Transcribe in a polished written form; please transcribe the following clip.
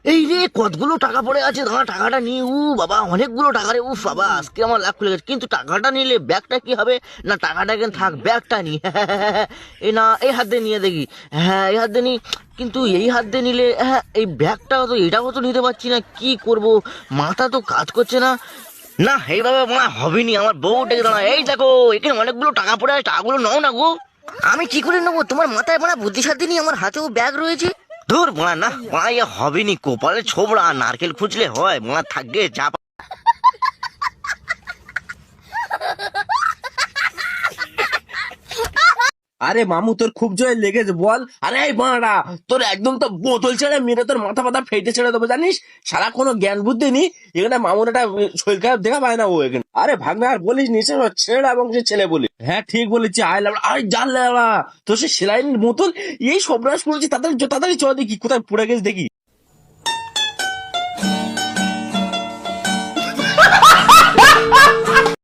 এই রে কতগুলো টাকা পড়ে আছে, দাঁড়া টাকাটা নিয়ে। বাবা অনেকগুলো টাকা রে, বাবা আজকে আমার লাখ খুলে গেছে। কিন্তু টাকাটা নিলে ব্যাগটা কি হবে? না টাকাটা কেন থাক, ব্যাগটা নি। এই না, এই হাত দিয়ে নিয়ে দেখি। হ্যাঁ এই হাত দিয়ে নি। কিন্তু এই হাত দিয়ে নিলে হ্যাঁ এই ব্যাগটা তো, এটাও তো নিতে পারছি না, কি করব? মাথা তো কাজ করছে না। না এইভাবে মনে হবেনি, আমার বউ ডেকে দাঁড়া। এই দেখো এখানে অনেকগুলো টাকা পড়ে আছে, টাকাগুলো নাও না গো। আমি কি করে নেবো? তোমার মাথায় মানে বুদ্ধি সাদ্ধি নেই, আমার হাতেও ব্যাগ রয়েছে। ধুর মারা, না মারা ইয়ে হবেনি, কপালে ছোবড়া, নারকেল খুঁজলে হয়, মারা থাকবে যা। আরে মামু তোর খুব জয় লেগেছে বল। আরে এই বাড়া, তোর একদম তো বোতল ছেড়ে মেরে তোর মাথা পাতা ফেটে ছেড়ে দেবো জানিস। সারা কোনো জ্ঞান বুদ্ধি নেই এখানে। মামুর একটা শরীর খারাপ দেখা পায় না ও এখানে। আরে ভাগনা আর বলিস নি, সে ছেড়া এবং সে ছেলে বলি। হ্যাঁ ঠিক বলেছি, আই লাভ। আরে জানলে তোর সে সেলাইনের বোতল এই সর্বনাশ করেছি। তাড়াতাড়ি তাড়াতাড়ি চল দেখি কোথায় পড়ে গেছে দেখি।